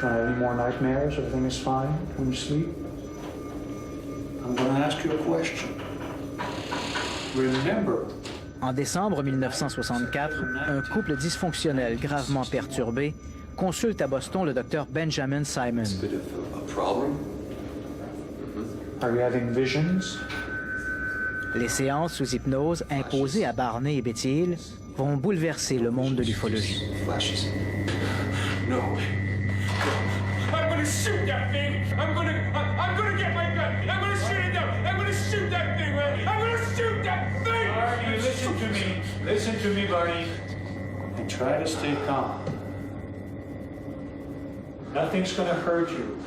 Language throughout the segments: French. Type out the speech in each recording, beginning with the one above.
Don't have any more nightmares? Everything is fine when you sleep? I'm going to ask you a question. Remember. En décembre 1964, un couple dysfonctionnel gravement perturbé consulte à Boston le docteur Benjamin Simon. Are you having visions? Les séances sous hypnose imposées à Barney et Betty Hill vont bouleverser le monde de l'ufologie. No. I'm gonna shoot that thing! I'm gonna get my gun! I'm gonna shoot it down! I'm gonna shoot that thing, man! I'm gonna shoot that thing! Barney, listen to me. Listen to me, Barney. And try to stay calm. Nothing's gonna hurt you.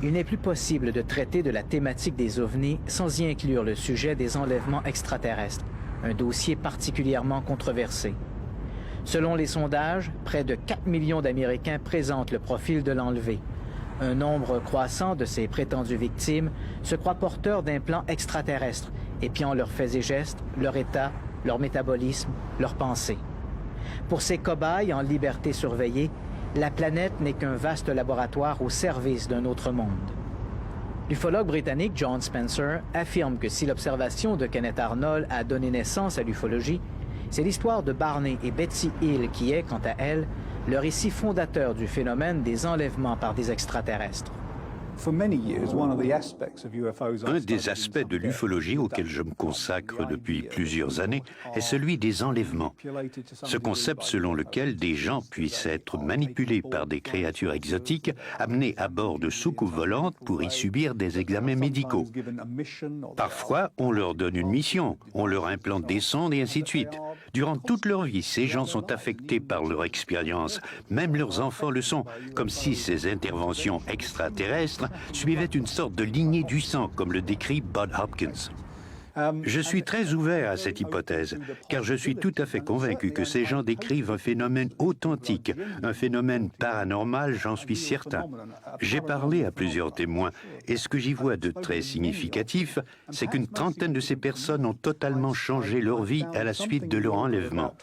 Il n'est plus possible de traiter de la thématique des ovnis sans y inclure le sujet des enlèvements extraterrestres, un dossier particulièrement controversé. Selon les sondages, près de 4 millions d'Américains présentent le profil de l'enlevé. Un nombre croissant de ces prétendues victimes se croient porteurs d'implants extraterrestres, épiant leurs faits et gestes, leur état, leur métabolisme, leurs pensées. Pour ces cobayes en liberté surveillée, la planète n'est qu'un vaste laboratoire au service d'un autre monde. L'ufologue britannique John Spencer affirme que si l'observation de Kenneth Arnold a donné naissance à l'ufologie, c'est l'histoire de Barney et Betty Hill qui est, quant à elle, le récit fondateur du phénomène des enlèvements par des extraterrestres. Un des aspects de l'ufologie auquel je me consacre depuis plusieurs années est celui des enlèvements. Ce concept selon lequel des gens puissent être manipulés par des créatures exotiques, amenés à bord de soucoupes volantes pour y subir des examens médicaux. Parfois, on leur donne une mission, on leur implante des sondes et ainsi de suite. Durant toute leur vie, ces gens sont affectés par leur expérience. Même leurs enfants le sont, comme si ces interventions extraterrestres suivaient une sorte de lignée du sang, comme le décrit Bud Hopkins. Je suis très ouvert à cette hypothèse, car je suis tout à fait convaincu que ces gens décrivent un phénomène authentique, un phénomène paranormal, j'en suis certain. J'ai parlé à plusieurs témoins, et ce que j'y vois de très significatif, c'est qu'une trentaine de ces personnes ont totalement changé leur vie à la suite de leur enlèvement.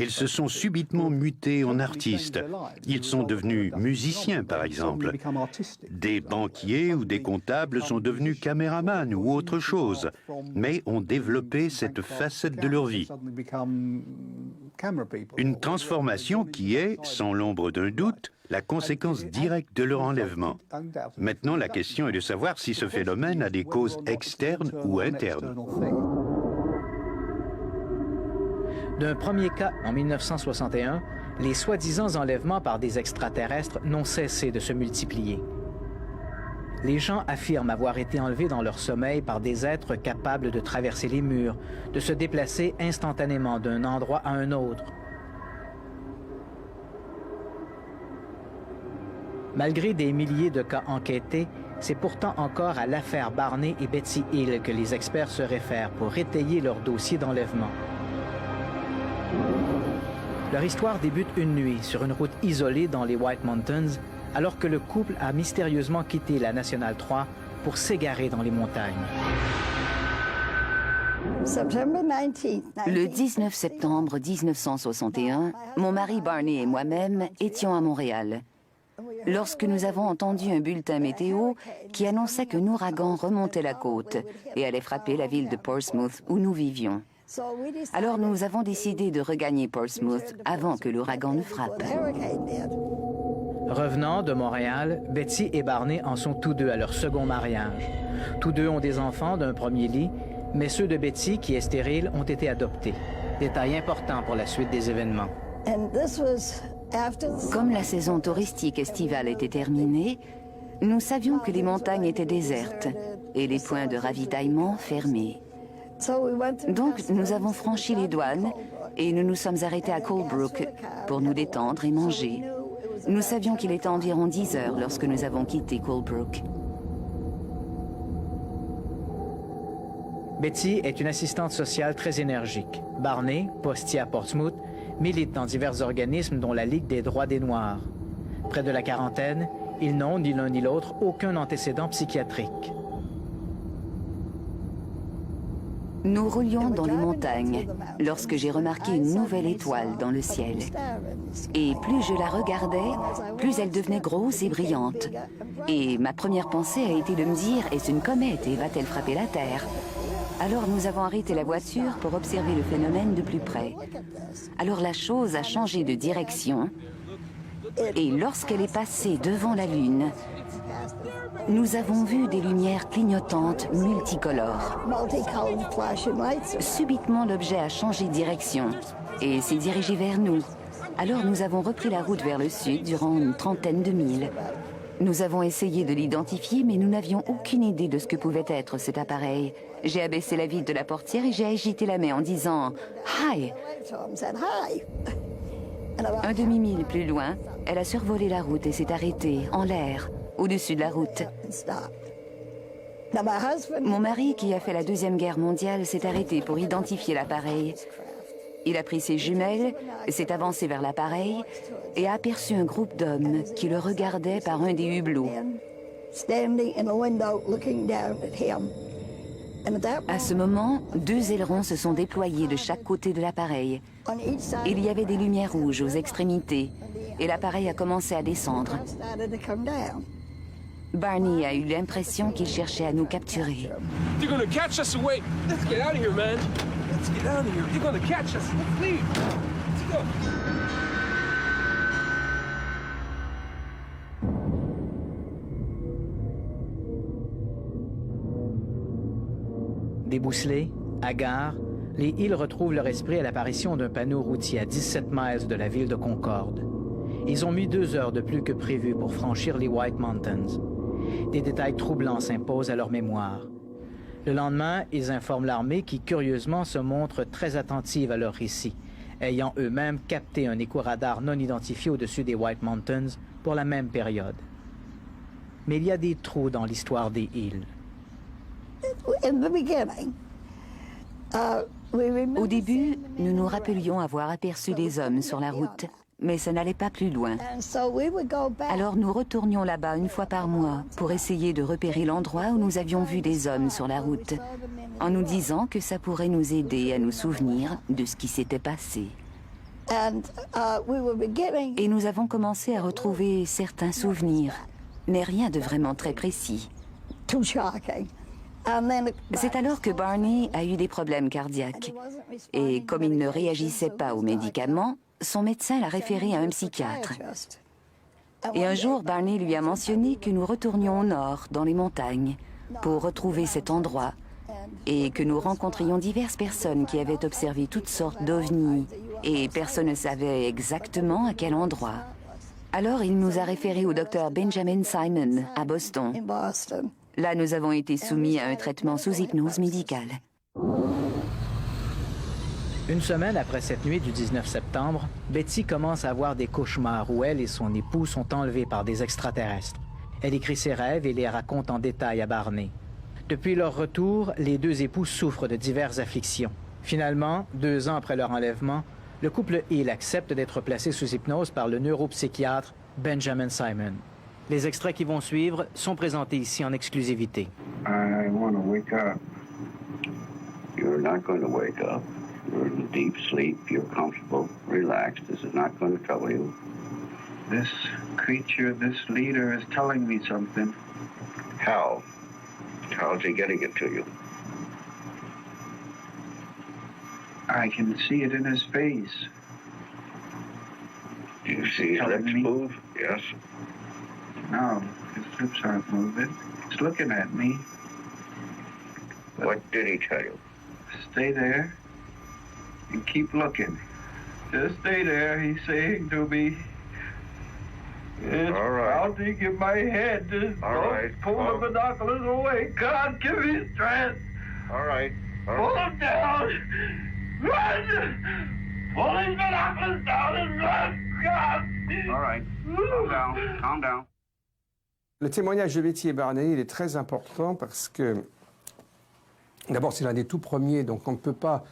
Ils se sont subitement mutés en artistes. Ils sont devenus musiciens, par exemple. Des banquiers ou des comptables sont devenus caméramans ou autre chose, mais ont développé cette facette de leur vie. Une transformation qui est, sans l'ombre d'un doute, la conséquence directe de leur enlèvement. Maintenant, la question est de savoir si ce phénomène a des causes externes ou internes. D'un premier cas en 1961, les soi-disant enlèvements par des extraterrestres n'ont cessé de se multiplier. Les gens affirment avoir été enlevés dans leur sommeil par des êtres capables de traverser les murs, de se déplacer instantanément d'un endroit à un autre. Malgré des milliers de cas enquêtés, c'est pourtant encore à l'affaire Barney et Betty Hill que les experts se réfèrent pour étayer leur dossier d'enlèvement. Leur histoire débute une nuit sur une route isolée dans les White Mountains, alors que le couple a mystérieusement quitté la Nationale 3 pour s'égarer dans les montagnes. Le 19 septembre 1961, mon mari Barney et moi-même étions à Montréal, lorsque nous avons entendu un bulletin météo qui annonçait qu'un ouragan remontait la côte et allait frapper la ville de Portsmouth où nous vivions. Alors nous avons décidé de regagner Portsmouth avant que l'ouragan ne frappe. Revenant de Montréal, Betty et Barney en sont tous deux à leur second mariage. Tous deux ont des enfants d'un premier lit, mais ceux de Betty, qui est stérile, ont été adoptés. Détail important pour la suite des événements. Comme la saison touristique estivale était terminée, nous savions que les montagnes étaient désertes et les points de ravitaillement fermés. Donc, nous avons franchi les douanes et nous nous sommes arrêtés à Colebrook pour nous détendre et manger. Nous savions qu'il était environ 10 heures lorsque nous avons quitté Colebrook. Betty est une assistante sociale très énergique. Barney, postier à Portsmouth, milite dans divers organismes dont la Ligue des droits des Noirs. Près de la quarantaine, ils n'ont, ni l'un ni l'autre, aucun antécédent psychiatrique. Nous roulions dans les montagnes lorsque j'ai remarqué une nouvelle étoile dans le ciel. Et plus je la regardais, plus elle devenait grosse et brillante. Et ma première pensée a été de me dire, est-ce une comète et va-t-elle frapper la Terre? Alors nous avons arrêté la voiture pour observer le phénomène de plus près. Alors la chose a changé de direction. Et lorsqu'elle est passée devant la Lune, nous avons vu des lumières clignotantes multicolores. Subitement, l'objet a changé de direction et s'est dirigé vers nous. Alors nous avons repris la route vers le sud durant une trentaine de milles. Nous avons essayé de l'identifier, mais nous n'avions aucune idée de ce que pouvait être cet appareil. J'ai abaissé la vitre de la portière et j'ai agité la main en disant « Hi ». Un demi-mille plus loin, elle a survolé la route et s'est arrêtée, en l'air, au-dessus de la route. Mon mari, qui a fait la Deuxième Guerre mondiale, s'est arrêté pour identifier l'appareil. Il a pris ses jumelles, s'est avancé vers l'appareil et a aperçu un groupe d'hommes qui le regardaient par un des hublots. À ce moment, 2 ailerons se sont déployés de chaque côté de l'appareil. Il y avait des lumières rouges aux extrémités et l'appareil a commencé à descendre. Barney a eu l'impression qu'il cherchait à nous capturer. They're gonna catch us away. Let's get out of here, man. Let's get out of here. They're gonna catch us. Let's leave. Let's go. Débousselés, hagards, les Hill retrouvent leur esprit à l'apparition d'un panneau routier à 17 miles de la ville de Concorde. Ils ont mis 2 heures de plus que prévu pour franchir les White Mountains. Des détails troublants s'imposent à leur mémoire. Le lendemain, ils informent l'armée qui, curieusement, se montre très attentive à leur récit, ayant eux-mêmes capté un écho-radar non identifié au-dessus des White Mountains pour la même période. Mais il y a des trous dans l'histoire des Hill. Au début, nous nous rappelions avoir aperçu des hommes sur la route, mais ça n'allait pas plus loin. Alors nous retournions là-bas une fois par mois pour essayer de repérer l'endroit où nous avions vu des hommes sur la route, en nous disant que ça pourrait nous aider à nous souvenir de ce qui s'était passé. Et nous avons commencé à retrouver certains souvenirs, mais rien de vraiment très précis. C'est alors que Barney a eu des problèmes cardiaques. Et comme il ne réagissait pas aux médicaments, son médecin l'a référé à un psychiatre. Et un jour, Barney lui a mentionné que nous retournions au nord, dans les montagnes, pour retrouver cet endroit, et que nous rencontrions diverses personnes qui avaient observé toutes sortes d'ovnis, et personne ne savait exactement à quel endroit. Alors, il nous a référés au docteur Benjamin Simon, à Boston. Là, nous avons été soumis à un traitement sous hypnose médicale. Une semaine après cette nuit du 19 septembre, Betty commence à avoir des cauchemars où elle et son époux sont enlevés par des extraterrestres. Elle écrit ses rêves et les raconte en détail à Barney. Depuis leur retour, les 2 époux souffrent de diverses afflictions. Finalement, 2 ans après leur enlèvement, le couple Hill accepte d'être placé sous hypnose par le neuropsychiatre Benjamin Simon. Les extraits qui vont suivre sont présentés ici en exclusivité. I want to wake up. You're not going to wake up. You're in deep sleep. You're comfortable, relaxed. This is not going to trouble you. This creature, this leader is telling me something. How? How's he getting it to you? I can see it in his face. Do you see his lips move? Yes. No, his lips aren't moving. He's looking at me. What did he tell you? Stay there and keep looking. Just stay there, he's saying to me. It's All right. pounding in my head. All right. Pull the binoculars away. God, give me strength. All right. All Pull right. them down. Run! Pull these binoculars down and run! God! All right. Calm down. Calm down. Le témoignage de Betty et Barney, il est très important parce que, d'abord, c'est l'un des tout premiers, donc on ne peut pas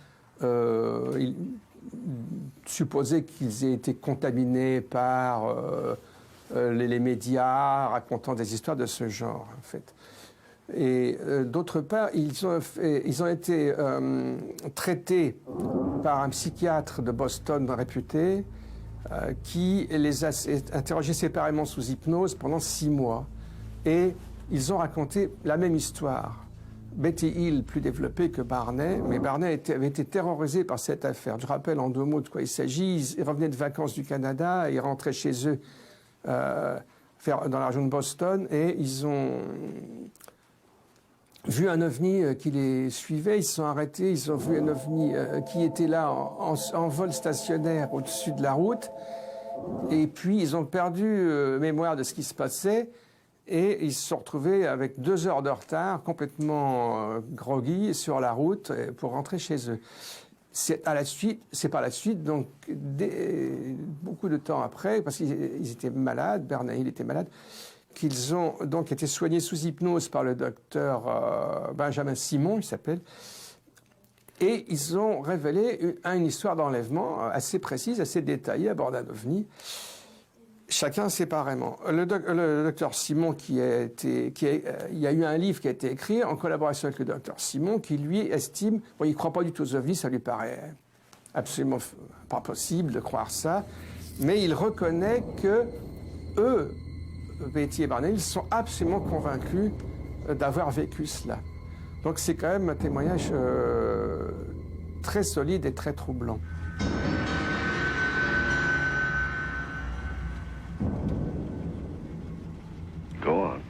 supposer qu'ils aient été contaminés par les médias racontant des histoires de ce genre, en fait. Et d'autre part, ils ont été traités par un psychiatre de Boston réputé qui les a interrogés séparément sous hypnose pendant 6 mois. Et ils ont raconté la même histoire. Betty Hill, plus développée que Barney, mais Barney avait été terrorisé par cette affaire. Je rappelle en 2 mots de quoi il s'agit. Ils revenaient de vacances du Canada, ils rentraient chez eux dans la région de Boston, et ils ont vu un ovni qui les suivait. Ils se sont arrêtés, ils ont vu un ovni qui était là en vol stationnaire au-dessus de la route. Et puis ils ont perdu mémoire de ce qui se passait. Et ils se sont retrouvés avec 2 heures de retard, complètement groggy sur la route pour rentrer chez eux. C'est par la suite, donc beaucoup de temps après, parce qu'ils étaient malades, Barney Hill était malade, qu'ils ont donc été soignés sous hypnose par le docteur Benjamin Simon, il s'appelle, et ils ont révélé une histoire d'enlèvement assez précise, assez détaillée à bord d'un ovni. Chacun séparément. Le docteur Simon, il y a eu un livre qui a été écrit en collaboration avec le docteur Simon, qui lui estime, bon, il ne croit pas du tout aux ovnis, ça lui paraît absolument pas possible de croire ça, mais il reconnaît que eux, Betty et Barney, ils sont absolument convaincus d'avoir vécu cela. Donc c'est quand même un témoignage très solide et très troublant. Go on.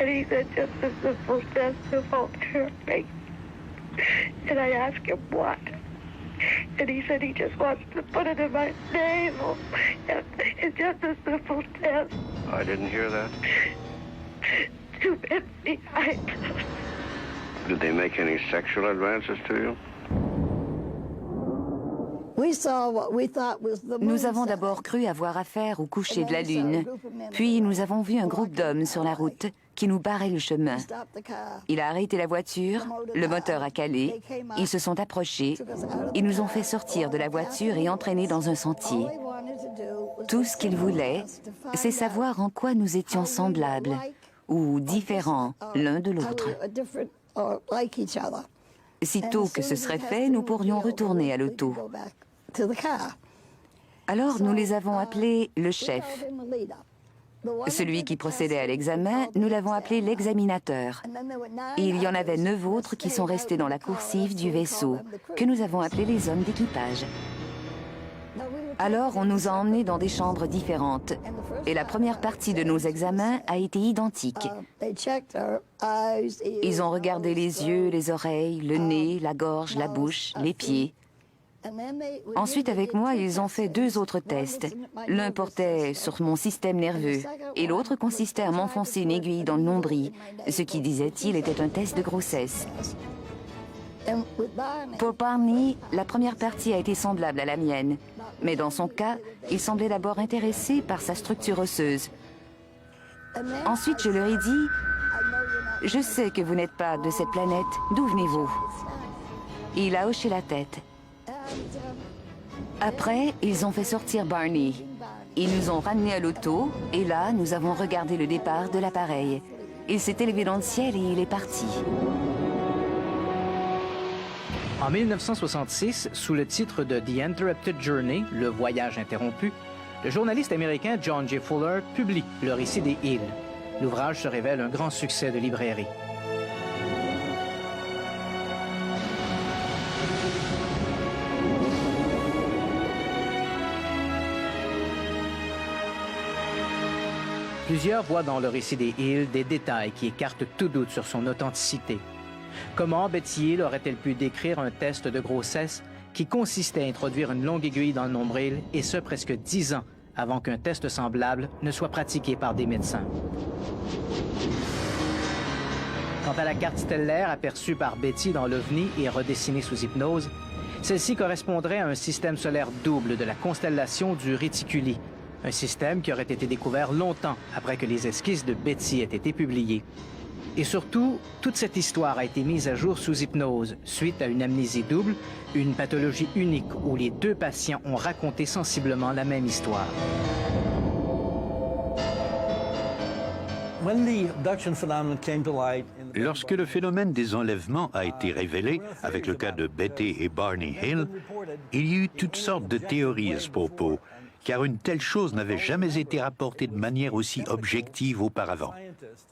And he said, just a simple test of alterity. And I asked him what. And he said he just wants to put it in my navel. And it's just a simple test. I didn't hear that. Too many. Did they make any sexual advances to you? Nous avons d'abord cru avoir affaire au coucher de la Lune, puis nous avons vu un groupe d'hommes sur la route qui nous barrait le chemin. Il a arrêté la voiture, le moteur a calé, ils se sont approchés, ils nous ont fait sortir de la voiture et entraîner dans un sentier. Tout ce qu'ils voulaient, c'est savoir en quoi nous étions semblables ou différents l'un de l'autre. Sitôt que ce serait fait, nous pourrions retourner à l'auto. Alors nous les avons appelés le chef. Celui qui procédait à l'examen, nous l'avons appelé l'examinateur. Et il y en avait 9 autres qui sont restés dans la coursive du vaisseau, que nous avons appelés les hommes d'équipage. Alors on nous a emmenés dans des chambres différentes. Et la première partie de nos examens a été identique. Ils ont regardé les yeux, les oreilles, le nez, la gorge, la bouche, les pieds. Ensuite, avec moi, ils ont fait 2 autres tests. L'un portait sur mon système nerveux et l'autre consistait à m'enfoncer une aiguille dans le nombril, ce qui, disait-il, était un test de grossesse. Pour Barney, la première partie a été semblable à la mienne, mais dans son cas, il semblait d'abord intéressé par sa structure osseuse. Ensuite, je leur ai dit « Je sais que vous n'êtes pas de cette planète, d'où venez-vous » Il a hoché la tête. Après, ils ont fait sortir Barney. Ils nous ont ramenés à l'auto, et là, nous avons regardé le départ de l'appareil. Il s'est élevé dans le ciel et il est parti. En 1966, sous le titre de The Interrupted Journey, le voyage interrompu, le journaliste américain John J. Fuller publie le récit des Hill. L'ouvrage se révèle un grand succès de librairie. Plusieurs voient dans le récit des Hill des détails qui écartent tout doute sur son authenticité. Comment Betty Hill aurait-elle pu décrire un test de grossesse qui consistait à introduire une longue aiguille dans le nombril, et ce presque 10 ans avant qu'un test semblable ne soit pratiqué par des médecins. Quant à la carte stellaire aperçue par Betty dans l'OVNI et redessinée sous hypnose, celle-ci correspondrait à un système solaire double de la constellation du Réticuli, un système qui aurait été découvert longtemps après que les esquisses de Betty aient été publiées. Et surtout, toute cette histoire a été mise à jour sous hypnose, suite à une amnésie double, une pathologie unique où les deux patients ont raconté sensiblement la même histoire. Lorsque le phénomène des enlèvements a été révélé, avec le cas de Betty et Barney Hill, il y eut toutes sortes de théories à ce propos, car une telle chose n'avait jamais été rapportée de manière aussi objective auparavant.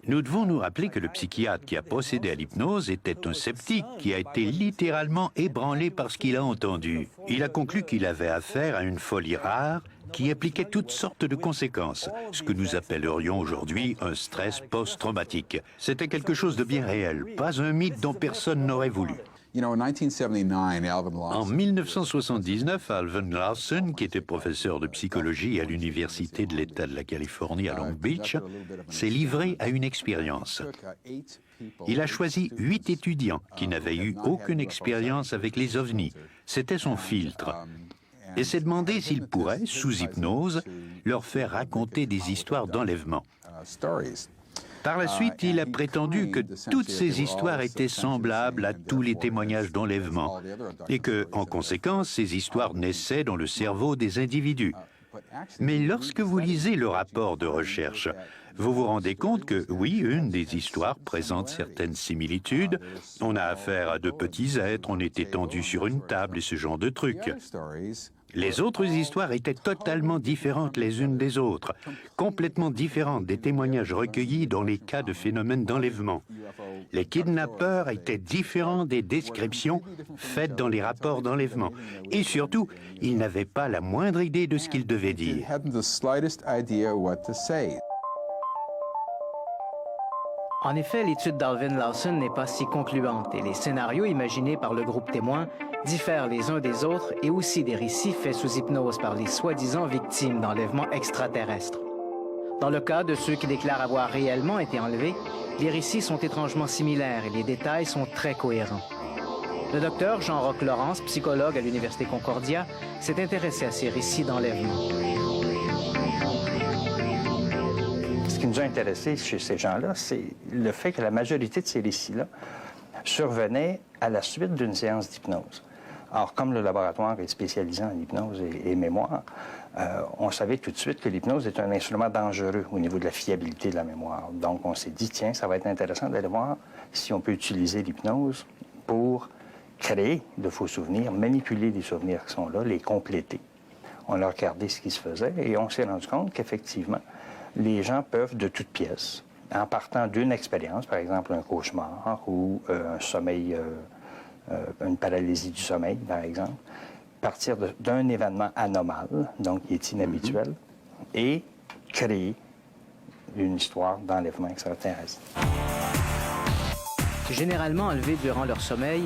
Nous devons nous rappeler que le psychiatre qui a procédé à l'hypnose était un sceptique qui a été littéralement ébranlé par ce qu'il a entendu. Il a conclu qu'il avait affaire à une folie rare qui impliquait toutes sortes de conséquences, ce que nous appellerions aujourd'hui un stress post-traumatique. C'était quelque chose de bien réel, pas un mythe dont personne n'aurait voulu. En 1979, Alvin Larson, qui était professeur de psychologie à l'Université de l'État de la Californie à Long Beach, s'est livré à une expérience. Il a choisi 8 étudiants qui n'avaient eu aucune expérience avec les ovnis. C'était son filtre. Et s'est demandé s'il pourrait, sous hypnose, leur faire raconter des histoires d'enlèvement. Par la suite, il a prétendu que toutes ces histoires étaient semblables à tous les témoignages d'enlèvement et que, en conséquence, ces histoires naissaient dans le cerveau des individus. Mais lorsque vous lisez le rapport de recherche, vous vous rendez compte que, oui, une des histoires présente certaines similitudes. On a affaire à de petits êtres, on est étendu sur une table et ce genre de trucs. Les autres histoires étaient totalement différentes les unes des autres, complètement différentes des témoignages recueillis dans les cas de phénomènes d'enlèvement. Les kidnappeurs étaient différents des descriptions faites dans les rapports d'enlèvement. Et surtout, ils n'avaient pas la moindre idée de ce qu'ils devaient dire. En effet, l'étude d'Alvin Larson n'est pas si concluante et les scénarios imaginés par le groupe témoin diffèrent les uns des autres et aussi des récits faits sous hypnose par les soi-disant victimes d'enlèvements extraterrestres. Dans le cas de ceux qui déclarent avoir réellement été enlevés, les récits sont étrangement similaires et les détails sont très cohérents. Le docteur Jean-Roch Laurence, psychologue à l'Université Concordia, s'est intéressé à ces récits d'enlèvement. Ce qui nous a intéressés chez ces gens-là, c'est le fait que la majorité de ces récits-là survenaient à la suite d'une séance d'hypnose. Alors, comme le laboratoire est spécialisé en hypnose et mémoire, on savait tout de suite que l'hypnose est un instrument dangereux au niveau de la fiabilité de la mémoire. Donc, on s'est dit, tiens, ça va être intéressant d'aller voir si on peut utiliser l'hypnose pour créer de faux souvenirs, manipuler les souvenirs qui sont là, les compléter. On a regardé ce qui se faisait et on s'est rendu compte qu'effectivement, les gens peuvent, de toutes pièces, en partant d'une expérience, par exemple un cauchemar ou un sommeil, une paralysie du sommeil, par exemple, partir d'un événement anormal, donc qui est inhabituel, et créer une histoire d'enlèvement extraterrestre. Généralement enlevés durant leur sommeil,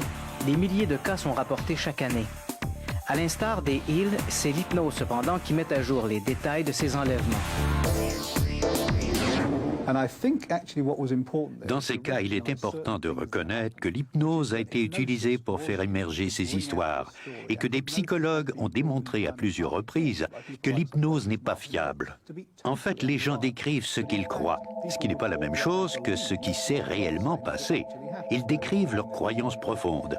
des milliers de cas sont rapportés chaque année. À l'instar des Hill, c'est l'hypnose cependant qui met à jour les détails de ces enlèvements. Dans ces cas, il est important de reconnaître que l'hypnose a été utilisée pour faire émerger ces histoires et que des psychologues ont démontré à plusieurs reprises que l'hypnose n'est pas fiable. En fait, les gens décrivent ce qu'ils croient, ce qui n'est pas la même chose que ce qui s'est réellement passé. Ils décrivent leurs croyances profondes.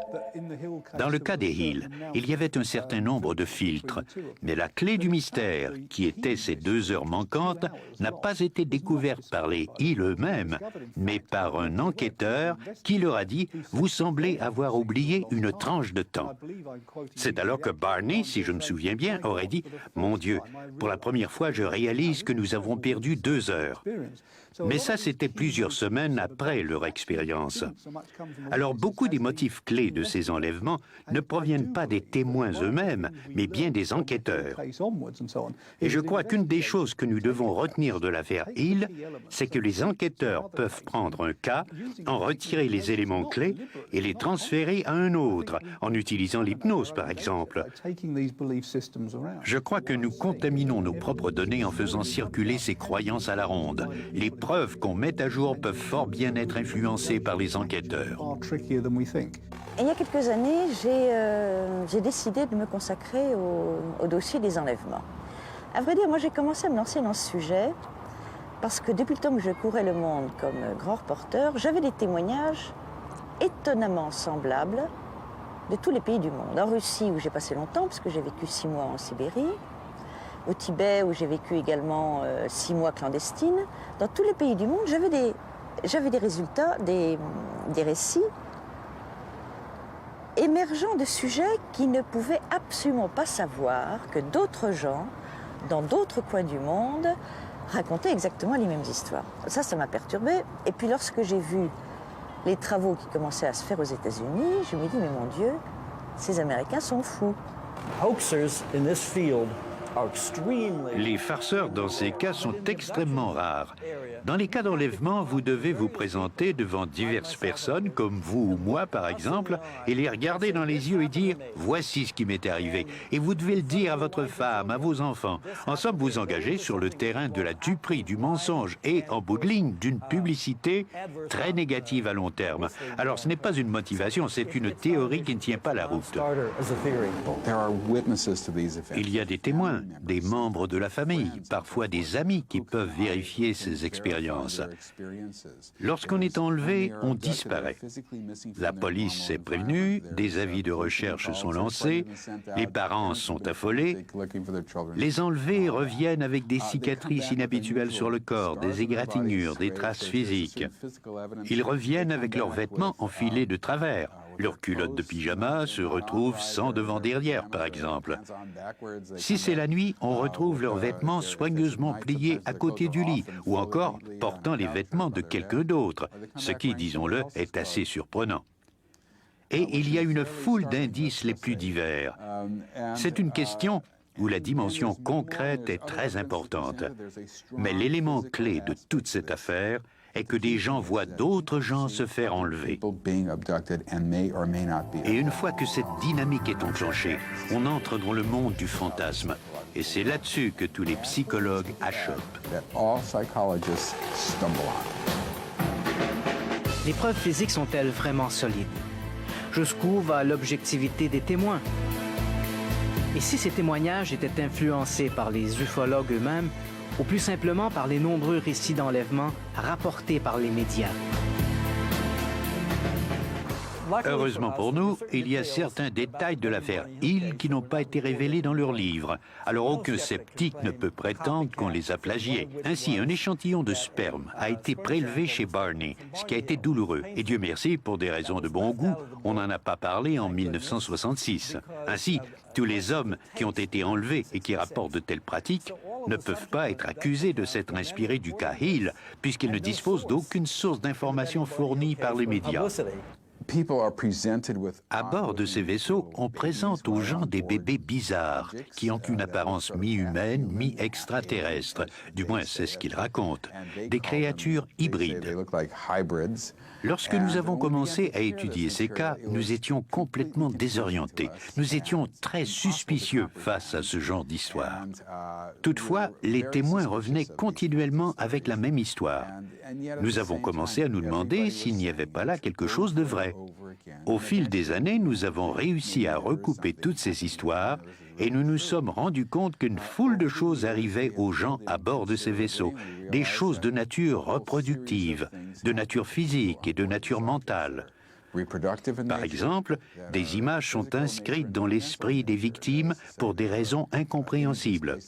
Dans le cas des Hill, il y avait un certain nombre de filtres, mais la clé du mystère, qui était ces 2 heures manquantes, n'a pas été découverte par les Hill eux-mêmes, mais par un enquêteur qui leur a dit « Vous semblez avoir oublié une tranche de temps ». C'est alors que Barney, si je me souviens bien, aurait dit « Mon Dieu, pour la première fois, je réalise que nous avons perdu 2 heures ». Mais ça, c'était plusieurs semaines après leur expérience. Alors, beaucoup des motifs clés de ces enlèvements ne proviennent pas des témoins eux-mêmes, mais bien des enquêteurs. Et je crois qu'une des choses que nous devons retenir de l'affaire Hill, c'est que les enquêteurs peuvent prendre un cas, en retirer les éléments clés et les transférer à un autre, en utilisant l'hypnose, par exemple. Je crois que nous contaminons nos propres données en faisant circuler ces croyances à la ronde. Les preuves qu'on met à jour peuvent fort bien être influencées par les enquêteurs. Il y a quelques années, j'ai décidé de me consacrer au dossier des enlèvements. À vrai dire, moi j'ai commencé à me lancer dans ce sujet parce que depuis le temps que je courais le monde comme grand reporter, j'avais des témoignages étonnamment semblables de tous les pays du monde. En Russie, où j'ai passé longtemps, parce que j'ai vécu 6 mois en Sibérie, au Tibet, où j'ai vécu également 6 mois clandestine. Dans tous les pays du monde, j'avais des résultats, des récits émergents de sujets qui ne pouvaient absolument pas savoir que d'autres gens, dans d'autres coins du monde, racontaient exactement les mêmes histoires. Ça m'a perturbée. Et puis lorsque j'ai vu les travaux qui commençaient à se faire aux États-Unis, je me dis, mais mon Dieu, ces Américains sont fous. Les farceurs dans ces cas sont extrêmement rares. Dans les cas d'enlèvement, vous devez vous présenter devant diverses personnes, comme vous ou moi par exemple, et les regarder dans les yeux et dire « Voici ce qui m'est arrivé ». Et vous devez le dire à votre femme, à vos enfants. En somme, vous engagez sur le terrain de la duperie, du mensonge et, en bout de ligne, d'une publicité très négative à long terme. Alors ce n'est pas une motivation, c'est une théorie qui ne tient pas la route. Il y a des témoins, des membres de la famille, parfois des amis qui peuvent vérifier ces expériences. Lorsqu'on est enlevé, on disparaît. La police est prévenue, des avis de recherche sont lancés, les parents sont affolés. Les enlevés reviennent avec des cicatrices inhabituelles sur le corps, des égratignures, des traces physiques. Ils reviennent avec leurs vêtements enfilés de travers. Leurs culottes de pyjama se retrouvent sans devant-derrière, par exemple. Si c'est la nuit, on retrouve leurs vêtements soigneusement pliés à côté du lit, ou encore portant les vêtements de quelqu'un d'autre, ce qui, disons-le, est assez surprenant. Et il y a une foule d'indices les plus divers. C'est une question où la dimension concrète est très importante. Mais l'élément clé de toute cette affaire est que des gens voient d'autres gens se faire enlever. Et une fois que cette dynamique est enclenchée, on entre dans le monde du fantasme. Et c'est là-dessus que tous les psychologues achoppent. Les preuves physiques sont-elles vraiment solides? Jusqu'où va l'objectivité des témoins? Et si ces témoignages étaient influencés par les ufologues eux-mêmes, ou plus simplement par les nombreux récits d'enlèvement rapportés par les médias? Heureusement pour nous, il y a certains détails de l'affaire Hill qui n'ont pas été révélés dans leurs livres. Alors aucun sceptique ne peut prétendre qu'on les a plagiés. Ainsi, un échantillon de sperme a été prélevé chez Barney, ce qui a été douloureux. Et Dieu merci, pour des raisons de bon goût, on n'en a pas parlé en 1966. Ainsi, tous les hommes qui ont été enlevés et qui rapportent de telles pratiques ne peuvent pas être accusés de s'être inspirés du cas Hill, puisqu'ils ne disposent d'aucune source d'information fournie par les médias. À bord de ces vaisseaux, on présente aux gens des bébés bizarres, qui ont une apparence mi-humaine, mi-extraterrestre. Du moins, c'est ce qu'ils racontent. Des créatures hybrides. Lorsque nous avons commencé à étudier ces cas, nous étions complètement désorientés. Nous étions très suspicieux face à ce genre d'histoire. Toutefois, les témoins revenaient continuellement avec la même histoire. Nous avons commencé à nous demander s'il n'y avait pas là quelque chose de vrai. Au fil des années, nous avons réussi à recouper toutes ces histoires et nous nous sommes rendus compte qu'une foule de choses arrivaient aux gens à bord de ces vaisseaux, des choses de nature reproductive, de nature physique et de nature mentale. Par exemple, des images sont inscrites dans l'esprit des victimes pour des raisons incompréhensibles.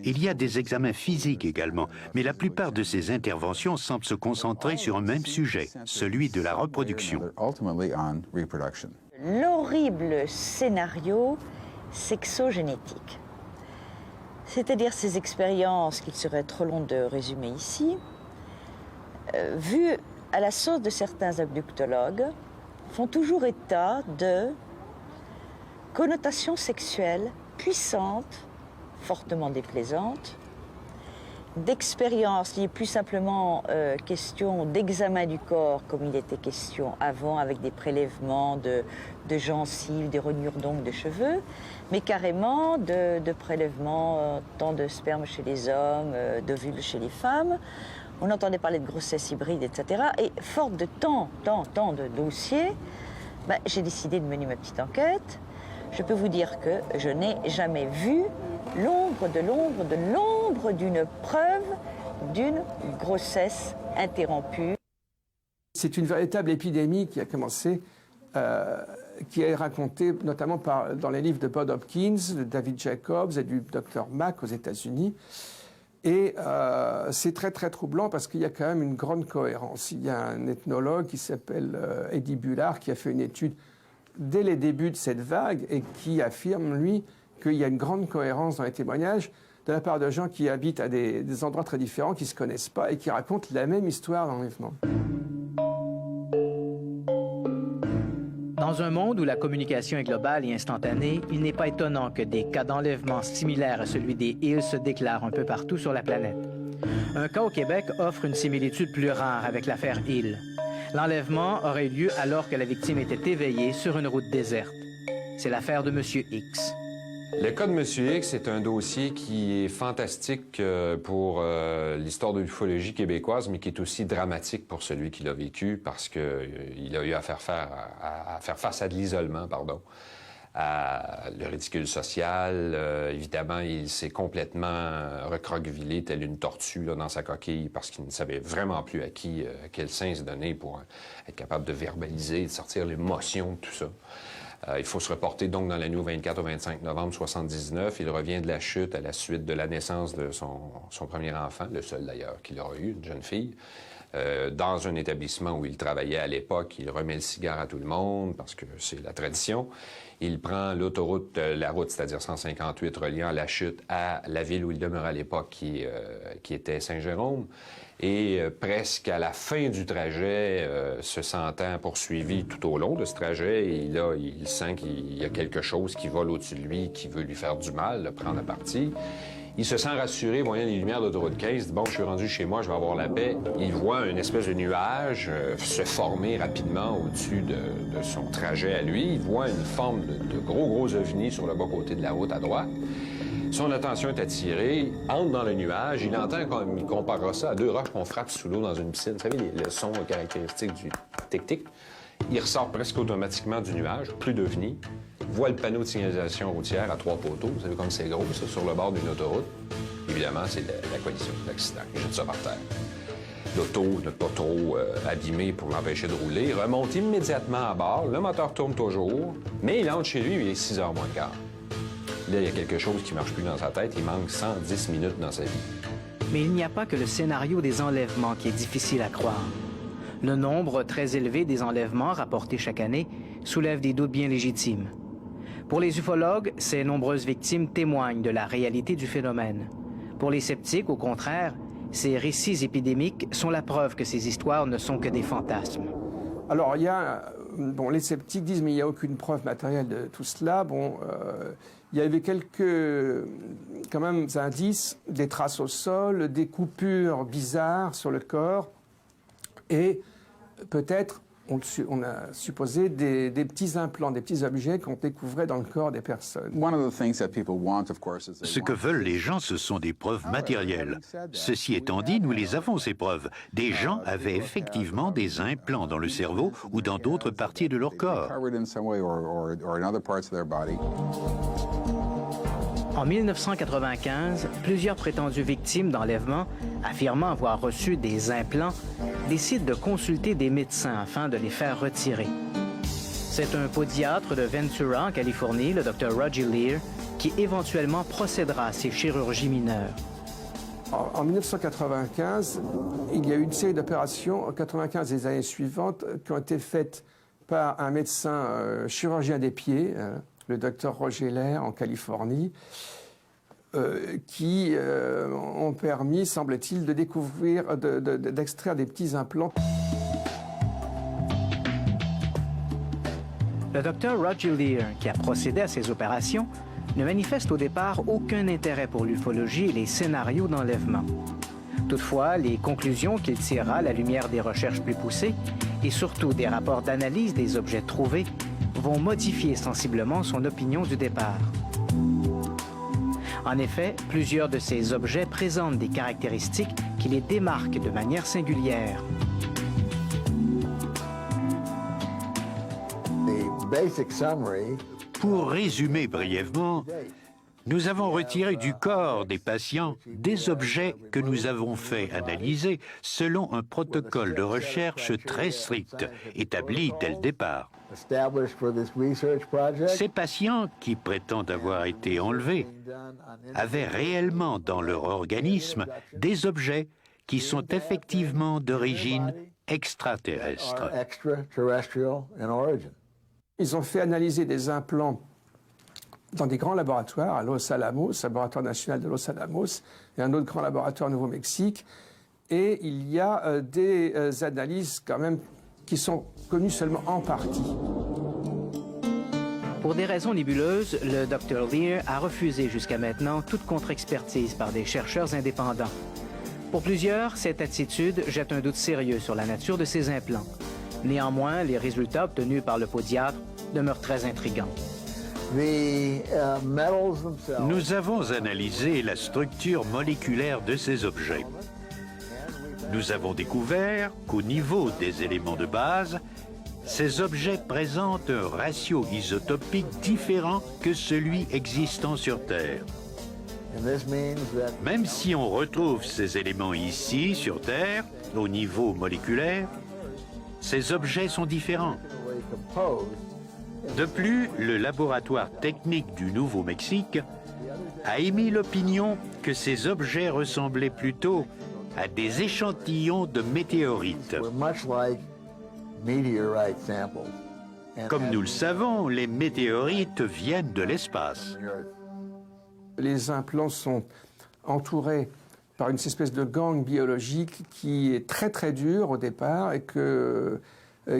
Il y a des examens physiques également, mais la plupart de ces interventions semblent se concentrer sur un même sujet, celui de la reproduction. L'horrible scénario sexogénétique, c'est-à-dire ces expériences qu'il serait trop long de résumer ici, vu à la sauce de certains abductologues, font toujours état de connotations sexuelles puissantes, fortement déplaisantes, d'expériences liées plus simplement question d'examen du corps, comme il était question avant, avec des prélèvements de gencives, des rognures d'ongles, de cheveux, mais carrément de prélèvements tant de sperme chez les hommes, d'ovules chez les femmes. On entendait parler de grossesse hybride, etc. Et forte de tant de dossiers, j'ai décidé de mener ma petite enquête. Je peux vous dire que je n'ai jamais vu l'ombre d'une preuve d'une grossesse interrompue. C'est une véritable épidémie qui a commencé, qui est racontée notamment dans les livres de Bob Hopkins, de David Jacobs et du Dr Mack aux États-Unis. Et c'est très très troublant parce qu'il y a quand même une grande cohérence. Il y a un ethnologue qui s'appelle Eddie Bullard qui a fait une étude dès les débuts de cette vague et qui affirme, lui, qu'il y a une grande cohérence dans les témoignages de la part de gens qui habitent à des endroits très différents, qui ne se connaissent pas et qui racontent la même histoire d'enlèvement. Dans un monde où la communication est globale et instantanée, il n'est pas étonnant que des cas d'enlèvement similaires à celui des Hill se déclarent un peu partout sur la planète. Un cas au Québec offre une similitude plus rare avec l'affaire Hill. L'enlèvement aurait eu lieu alors que la victime était éveillée sur une route déserte. C'est l'affaire de M. X. Le cas de M. X est un dossier qui est fantastique pour l'histoire de l'ufologie québécoise, mais qui est aussi dramatique pour celui qui l'a vécu parce qu'il a eu à faire face à de l'isolement, à le ridicule social. Évidemment, il s'est complètement recroquevillé tel une tortue là, dans sa coquille parce qu'il ne savait vraiment plus à quel sein se donner pour être capable de verbaliser, de sortir l'émotion de tout ça. Il faut se reporter donc dans la nuit au 24 au 25 novembre 1979. Il revient de la chute à la suite de la naissance de son premier enfant, le seul d'ailleurs qu'il aura eu, une jeune fille. Dans un établissement où il travaillait à l'époque, il remet le cigare à tout le monde parce que c'est la tradition. Il prend l'autoroute, la route, c'est-à-dire 158, reliant la chute à la ville où il demeurait à l'époque, qui était Saint-Jérôme. Et presque à la fin du trajet, se sentant poursuivi tout au long de ce trajet, et là, il sent qu'il y a quelque chose qui vole au-dessus de lui, qui veut lui faire du mal, le prendre à partie. Il se sent rassuré, voyant les lumières de l'autoroute 15, il dit « Bon, je suis rendu chez moi, je vais avoir la paix ». Il voit une espèce de nuage se former rapidement au-dessus de son trajet à lui. Il voit une forme de gros ovnis sur le bas-côté de la route à droite. Son attention est attirée, entre dans le nuage, il entend, comme il comparera ça à deux roches qu'on frappe sous l'eau dans une piscine. Vous savez, le son caractéristique du tic-tic. Il ressort presque automatiquement du nuage, plus d'ovnis. Voit le panneau de signalisation routière à 3 poteaux. Vous savez comme c'est gros, ça, sur le bord d'une autoroute. Évidemment, c'est la collision, l'accident. Il jette ça par terre. L'auto n'est pas trop abîmée pour l'empêcher de rouler. Il remonte immédiatement à bord. Le moteur tourne toujours, mais il entre chez lui, il est 6 heures moins le quart. Là, il y a quelque chose qui ne marche plus dans sa tête. Il manque 110 minutes dans sa vie. Mais il n'y a pas que le scénario des enlèvements qui est difficile à croire. Le nombre très élevé des enlèvements rapportés chaque année soulève des doutes bien légitimes. Pour les ufologues, ces nombreuses victimes témoignent de la réalité du phénomène. Pour les sceptiques, au contraire, ces récits épidémiques sont la preuve que ces histoires ne sont que des fantasmes. Alors, il y a... Bon, les sceptiques disent, mais il n'y a aucune preuve matérielle de tout cela. Bon, il y avait quelques, quand même, indices, des traces au sol, des coupures bizarres sur le corps, et peut-être, on a supposé des petits implants, des petits objets qu'on découvrait dans le corps des personnes. Ce que veulent les gens, ce sont des preuves matérielles. Ceci étant dit, nous les avons, ces preuves. Des gens avaient effectivement des implants dans le cerveau ou dans d'autres parties de leur corps. En 1995, plusieurs prétendues victimes d'enlèvement, affirmant avoir reçu des implants, décident de consulter des médecins afin de les faire retirer. C'est un podiatre de Ventura, en Californie, le Dr Roger Lear, qui éventuellement procédera à ces chirurgies mineures. En 1995, il y a eu une série d'opérations, en 1995 et les années suivantes, qui ont été faites par un médecin chirurgien des pieds, le Dr Roger Lear, en Californie. qui ont permis, semble-t-il, de découvrir, d'extraire des petits implants. Le docteur Roger Leir, qui a procédé à ces opérations, ne manifeste au départ aucun intérêt pour l'ufologie et les scénarios d'enlèvement. Toutefois, les conclusions qu'il tirera à la lumière des recherches plus poussées et surtout des rapports d'analyse des objets trouvés vont modifier sensiblement son opinion du départ. En effet, plusieurs de ces objets présentent des caractéristiques qui les démarquent de manière singulière. Pour résumer brièvement, nous avons retiré du corps des patients des objets que nous avons fait analyser selon un protocole de recherche très strict, établi dès le départ. Ces patients, qui prétendent avoir été enlevés, avaient réellement dans leur organisme des objets qui sont effectivement d'origine extraterrestre. Ils ont fait analyser des implants dans des grands laboratoires, à Los Alamos, laboratoire national de Los Alamos, et un autre grand laboratoire au Nouveau-Mexique. Et il y a des analyses quand même qui sont connues seulement en partie. Pour des raisons nébuleuses, le Dr. Leir a refusé jusqu'à maintenant toute contre-expertise par des chercheurs indépendants. Pour plusieurs, cette attitude jette un doute sérieux sur la nature de ces implants. Néanmoins, les résultats obtenus par le podiatre demeurent très intrigants. Nous avons analysé la structure moléculaire de ces objets. Nous avons découvert qu'au niveau des éléments de base, ces objets présentent un ratio isotopique différent que celui existant sur Terre. Même si on retrouve ces éléments ici, sur Terre, au niveau moléculaire, ces objets sont différents. De plus, le laboratoire technique du Nouveau-Mexique a émis l'opinion que ces objets ressemblaient plutôt à des échantillons de météorites. Comme nous le savons, les météorites viennent de l'espace. Les implants sont entourés par une espèce de gang biologique qui est très très dur au départ et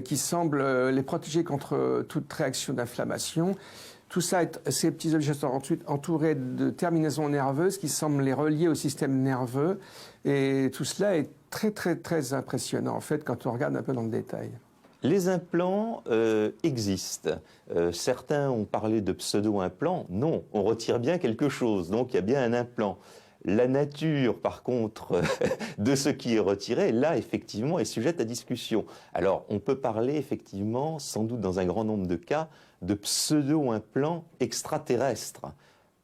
qui semble les protéger contre toute réaction d'inflammation. Tout ça, ces petits objets sont ensuite entourés de terminaisons nerveuses qui semblent les relier au système nerveux. Et tout cela est très très très impressionnant en fait quand on regarde un peu dans le détail. Les implants existent. Certains ont parlé de pseudo-implants. Non, on retire bien quelque chose, donc il y a bien un implant. La nature, par contre, de ce qui est retiré, là, effectivement, est sujette à discussion. Alors, on peut parler, effectivement, sans doute dans un grand nombre de cas, de pseudo-implants extraterrestres,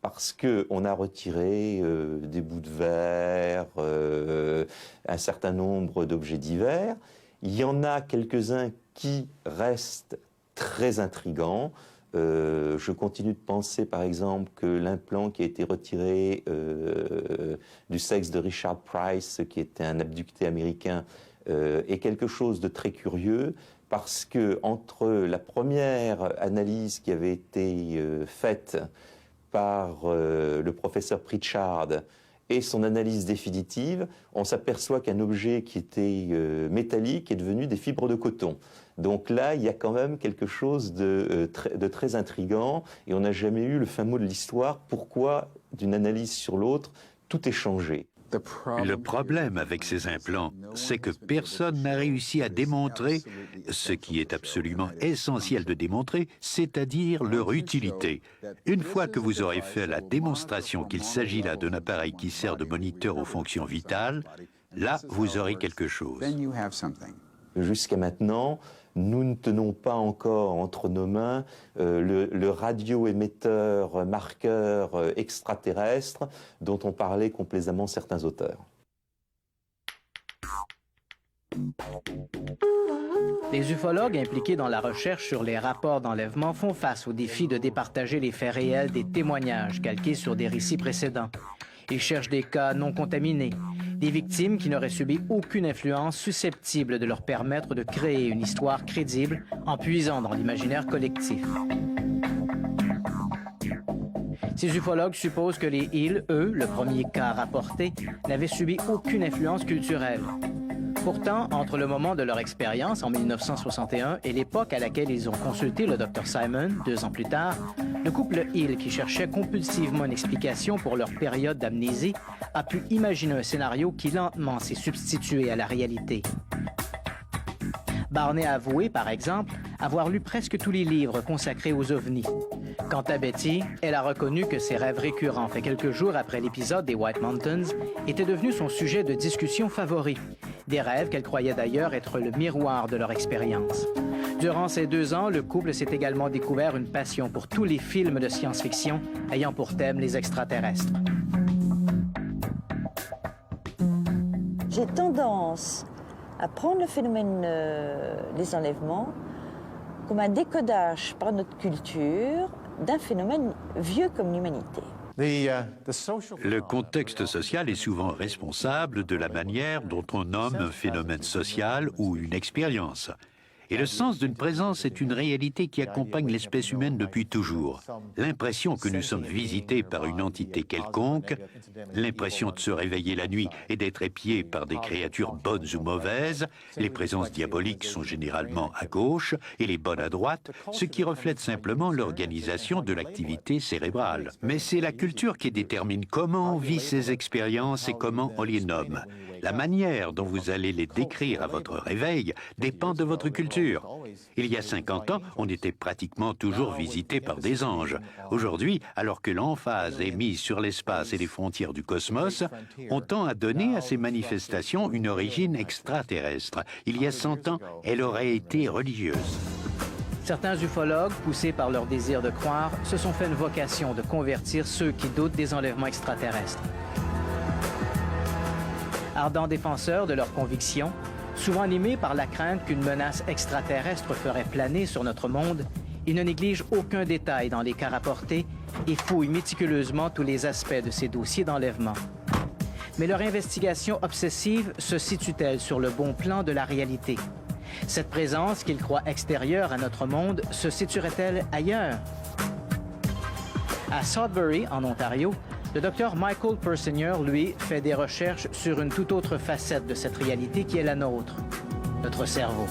parce qu'on a retiré des bouts de verre, un certain nombre d'objets divers. Il y en a quelques-uns qui restent très intrigants. Je continue de penser, par exemple, que l'implant qui a été retiré du sexe de Richard Price, qui était un abducté américain, est quelque chose de très curieux, parce que entre la première analyse qui avait été faite par le professeur Pritchard et son analyse définitive, on s'aperçoit qu'un objet qui était métallique est devenu des fibres de coton. Donc là, il y a quand même quelque chose de très intriguant, et on n'a jamais eu le fin mot de l'histoire. Pourquoi, d'une analyse sur l'autre, tout est changé. Le problème avec ces implants, c'est que personne n'a réussi à démontrer ce qui est absolument essentiel de démontrer, c'est-à-dire leur utilité. Une fois que vous aurez fait la démonstration qu'il s'agit là d'un appareil qui sert de moniteur aux fonctions vitales, là, vous aurez quelque chose. Jusqu'à maintenant, nous ne tenons pas encore entre nos mains le radioémetteur marqueur extraterrestre dont ont parlé complaisamment certains auteurs. Les ufologues impliqués dans la recherche sur les rapports d'enlèvement font face au défi de départager les faits réels des témoignages calqués sur des récits précédents. Ils cherchent des cas non contaminés, des victimes qui n'auraient subi aucune influence susceptible de leur permettre de créer une histoire crédible en puisant dans l'imaginaire collectif. Ces ufologues supposent que les Hill, eux, le premier cas rapporté, n'avaient subi aucune influence culturelle. Pourtant, entre le moment de leur expérience, en 1961, et l'époque à laquelle ils ont consulté le Dr Simon, 2 ans plus tard, le couple Hill, qui cherchait compulsivement une explication pour leur période d'amnésie, a pu imaginer un scénario qui lentement s'est substitué à la réalité. Barney a avoué, par exemple, avoir lu presque tous les livres consacrés aux ovnis. Quant à Betty, elle a reconnu que ses rêves récurrents, fait quelques jours après l'épisode des White Mountains, étaient devenus son sujet de discussion favori. Des rêves qu'elle croyait d'ailleurs être le miroir de leur expérience. Durant ces 2 ans, le couple s'est également découvert une passion pour tous les films de science-fiction ayant pour thème les extraterrestres. J'ai tendance à prendre le phénomène des enlèvements comme un décodage par notre culture d'un phénomène vieux comme l'humanité. Le contexte social est souvent responsable de la manière dont on nomme un phénomène social ou une expérience. Et le sens d'une présence est une réalité qui accompagne l'espèce humaine depuis toujours. L'impression que nous sommes visités par une entité quelconque, l'impression de se réveiller la nuit et d'être épiés par des créatures bonnes ou mauvaises, les présences diaboliques sont généralement à gauche et les bonnes à droite, ce qui reflète simplement l'organisation de l'activité cérébrale. Mais c'est la culture qui détermine comment on vit ces expériences et comment on les nomme. La manière dont vous allez les décrire à votre réveil dépend de votre culture. Il y a 50 ans, on était pratiquement toujours visité par des anges. Aujourd'hui, alors que l'emphase est mise sur l'espace et les frontières du cosmos, on tend à donner à ces manifestations une origine extraterrestre. Il y a 100 ans, elle aurait été religieuse. Certains ufologues, poussés par leur désir de croire, se sont fait une vocation de convertir ceux qui doutent des enlèvements extraterrestres. Ardents défenseurs de leurs convictions, souvent animés par la crainte qu'une menace extraterrestre ferait planer sur notre monde, ils ne négligent aucun détail dans les cas rapportés et fouillent méticuleusement tous les aspects de ces dossiers d'enlèvement. Mais leur investigation obsessive se situe-t-elle sur le bon plan de la réalité? Cette présence qu'ils croient extérieure à notre monde se situerait-elle ailleurs? À Sudbury, en Ontario, le docteur Michael Persinger, lui, fait des recherches sur une toute autre facette de cette réalité qui est la nôtre, notre cerveau.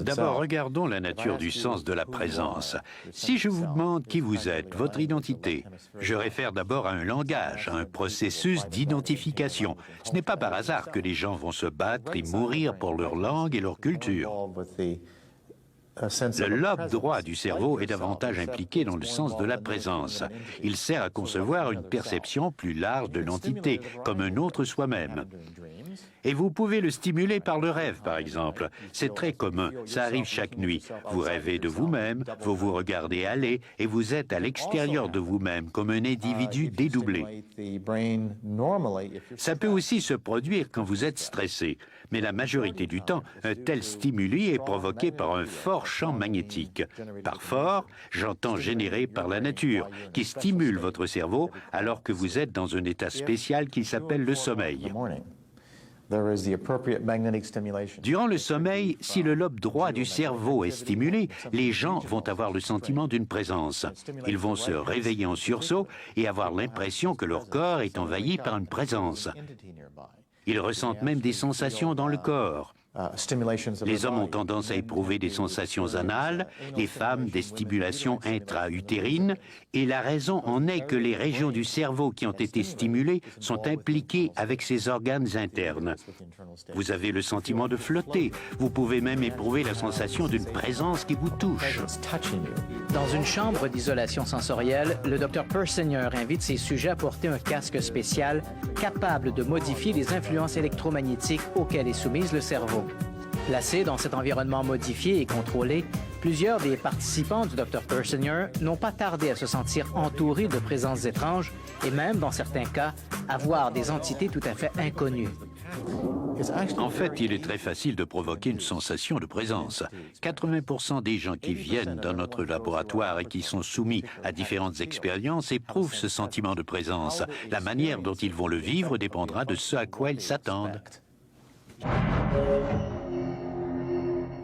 D'abord, regardons la nature du sens de la présence. Si je vous demande qui vous êtes, votre identité, je réfère d'abord à un langage, à un processus d'identification. Ce n'est pas par hasard que les gens vont se battre et mourir pour leur langue et leur culture. Le lobe droit du cerveau est davantage impliqué dans le sens de la présence. Il sert à concevoir une perception plus large de l'entité, comme un autre soi-même. Et vous pouvez le stimuler par le rêve, par exemple. C'est très commun, ça arrive chaque nuit. Vous rêvez de vous-même, vous vous regardez aller et vous êtes à l'extérieur de vous-même, comme un individu dédoublé. Ça peut aussi se produire quand vous êtes stressé, mais la majorité du temps, un tel stimuli est provoqué par un fort champ magnétique. Par fort, j'entends généré par la nature, qui stimule votre cerveau alors que vous êtes dans un état spécial qui s'appelle le sommeil. Durant le sommeil, si le lobe droit du cerveau est stimulé, les gens vont avoir le sentiment d'une présence. Ils vont se réveiller en sursaut et avoir l'impression que leur corps est envahi par une présence. Ils ressentent même des sensations dans le corps. Les hommes ont tendance à éprouver des sensations anales, les femmes des stimulations intra-utérines, et la raison en est que les régions du cerveau qui ont été stimulées sont impliquées avec ces organes internes. Vous avez le sentiment de flotter, vous pouvez même éprouver la sensation d'une présence qui vous touche. Dans une chambre d'isolation sensorielle, le Dr Persinger invite ses sujets à porter un casque spécial capable de modifier les influences électromagnétiques auxquelles est soumise le cerveau. Placés dans cet environnement modifié et contrôlé, plusieurs des participants du Dr Persinger n'ont pas tardé à se sentir entourés de présences étranges et même, dans certains cas, à voir des entités tout à fait inconnues. En fait, il est très facile de provoquer une sensation de présence. 80% des gens qui viennent dans notre laboratoire et qui sont soumis à différentes expériences éprouvent ce sentiment de présence. La manière dont ils vont le vivre dépendra de ce à quoi ils s'attendent.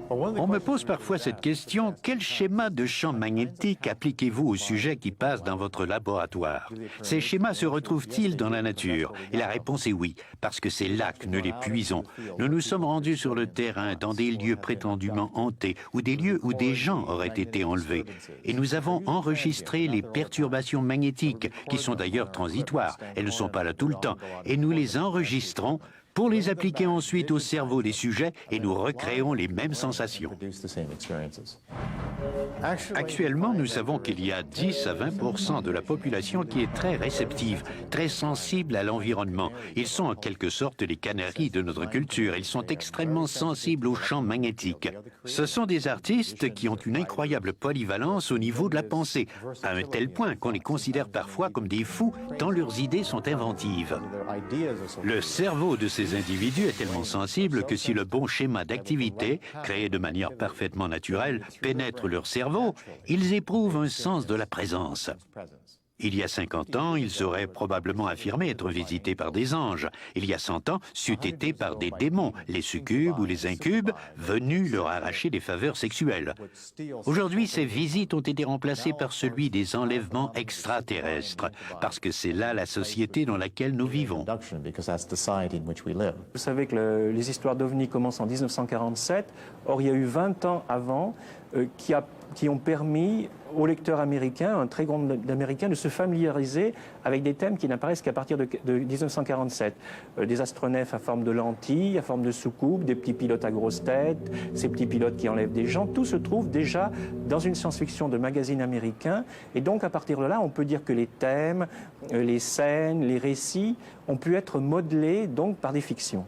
On me pose parfois cette question, quel schéma de champ magnétique appliquez-vous aux sujets qui passent dans votre laboratoire? Ces schémas se retrouvent-ils dans la nature? Et la réponse est oui, parce que c'est là que nous les puisons. Nous nous sommes rendus sur le terrain, dans des lieux prétendument hantés, ou des lieux où des gens auraient été enlevés. Et nous avons enregistré les perturbations magnétiques, qui sont d'ailleurs transitoires. Elles ne sont pas là tout le temps. Et nous les enregistrons pour les appliquer ensuite au cerveau des sujets et nous recréons les mêmes sensations. Actuellement, nous savons qu'il y a 10 à 20% de la population qui est très réceptive, très sensible à l'environnement. Ils sont en quelque sorte les canaris de notre culture. Ils sont extrêmement sensibles aux champs magnétiques. Ce sont des artistes qui ont une incroyable polyvalence au niveau de la pensée, à un tel point qu'on les considère parfois comme des fous tant leurs idées sont inventives. Le cerveau de ces individus est tellement sensible que si le bon schéma d'activité, créé de manière parfaitement naturelle, pénètre leur cerveau, ils éprouvent un sens de la présence. Il y a 50 ans, ils auraient probablement affirmé être visités par des anges. Il y a 100 ans, c'eût été par des démons, les succubes ou les incubes, venus leur arracher des faveurs sexuelles. Aujourd'hui, ces visites ont été remplacées par celui des enlèvements extraterrestres, parce que c'est là la société dans laquelle nous vivons. Vous savez que les histoires d'OVNI commencent en 1947. Or, il y a eu 20 ans avant qui ont permis aux lecteurs américains, un très grand nombre d'Américains, de se familiariser avec des thèmes qui n'apparaissent qu'à partir de 1947. Des astronefs à forme de lentilles, à forme de soucoupe, des petits pilotes à grosse tête, ces petits pilotes qui enlèvent des gens, tout se trouve déjà dans une science-fiction de magazines américains. Et donc, à partir de là, on peut dire que les thèmes, les scènes, les récits ont pu être modelés donc par des fictions.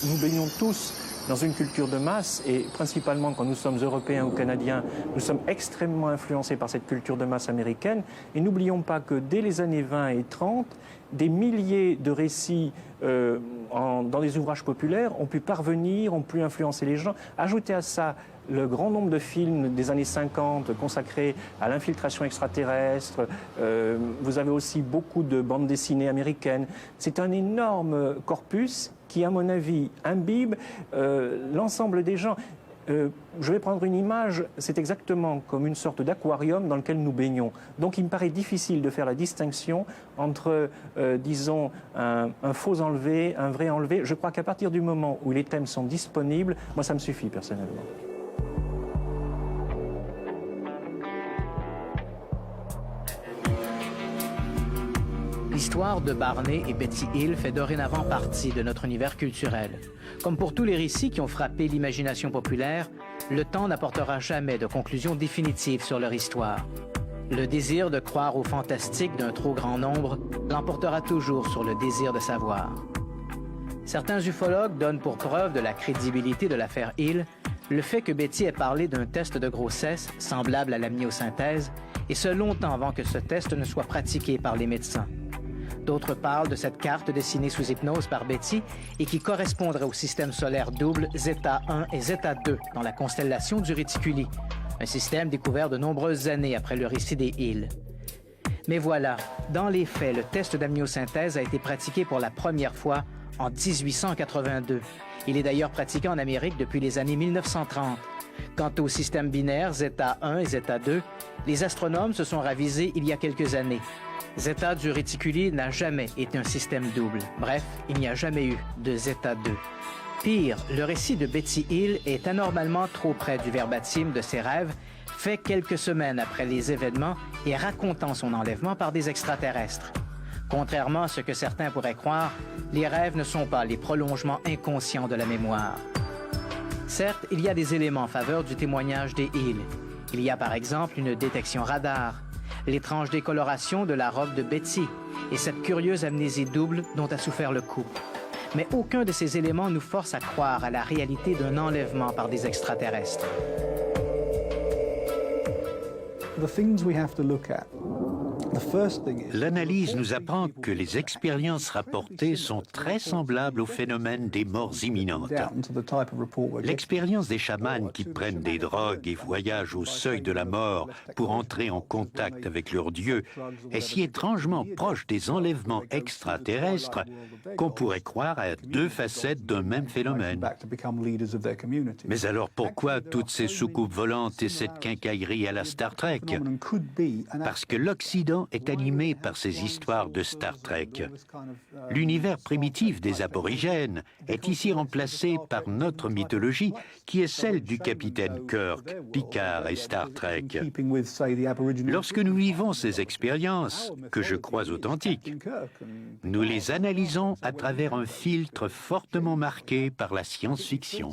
Nous baignons tous dans une culture de masse, et principalement quand nous sommes Européens ou Canadiens, nous sommes extrêmement influencés par cette culture de masse américaine. Et n'oublions pas que dès les années 20 et 30, des milliers de récits dans des ouvrages populaires ont pu parvenir, ont pu influencer les gens. Ajoutez à ça le grand nombre de films des années 50 consacrés à l'infiltration extraterrestre. Vous avez aussi beaucoup de bandes dessinées américaines. C'est un énorme corpus qui, à mon avis, imbibe l'ensemble des gens. Je vais prendre une image, c'est exactement comme une sorte d'aquarium dans lequel nous baignons. Donc il me paraît difficile de faire la distinction entre, disons, un faux enlevé, un vrai enlevé. Je crois qu'à partir du moment où les thèmes sont disponibles, moi ça me suffit personnellement. L'histoire de Barney et Betty Hill fait dorénavant partie de notre univers culturel. Comme pour tous les récits qui ont frappé l'imagination populaire, le temps n'apportera jamais de conclusion définitive sur leur histoire. Le désir de croire au fantastique d'un trop grand nombre l'emportera toujours sur le désir de savoir. Certains ufologues donnent pour preuve de la crédibilité de l'affaire Hill le fait que Betty ait parlé d'un test de grossesse semblable à la myosynthèse, et ce longtemps avant que ce test ne soit pratiqué par les médecins. D'autres parlent de cette carte dessinée sous hypnose par Betty et qui correspondrait au système solaire double Zeta 1 et Zeta 2 dans la constellation du Réticuli, un système découvert de nombreuses années après le récit des Hill. Mais voilà, dans les faits, le test d'amniosynthèse a été pratiqué pour la première fois en 1882. Il est d'ailleurs pratiqué en Amérique depuis les années 1930. Quant au système binaire Zeta 1 et Zeta 2, les astronomes se sont ravisés il y a quelques années. Zeta du Réticuli n'a jamais été un système double. Bref, il n'y a jamais eu de Zeta 2. Pire, le récit de Betty Hill est anormalement trop près du verbatim de ses rêves, fait quelques semaines après les événements et racontant son enlèvement par des extraterrestres. Contrairement à ce que certains pourraient croire, les rêves ne sont pas les prolongements inconscients de la mémoire. Certes, il y a des éléments en faveur du témoignage des Hill. Il y a par exemple une détection radar, l'étrange décoloration de la robe de Betty et cette curieuse amnésie double dont a souffert le couple. Mais aucun de ces éléments nous force à croire à la réalité d'un enlèvement par des extraterrestres. The things we have to look at L'analyse nous apprend que les expériences rapportées sont très semblables au phénomène des morts imminentes. L'expérience des chamans qui prennent des drogues et voyagent au seuil de la mort pour entrer en contact avec leur Dieu est si étrangement proche des enlèvements extraterrestres qu'on pourrait croire à deux facettes d'un même phénomène. Mais alors pourquoi toutes ces soucoupes volantes et cette quincaillerie à la Star Trek? Parce que l'Occident est animé par ces histoires de Star Trek. L'univers primitif des aborigènes est ici remplacé par notre mythologie qui est celle du capitaine Kirk, Picard et Star Trek. Lorsque nous vivons ces expériences, que je crois authentiques, nous les analysons à travers un filtre fortement marqué par la science-fiction.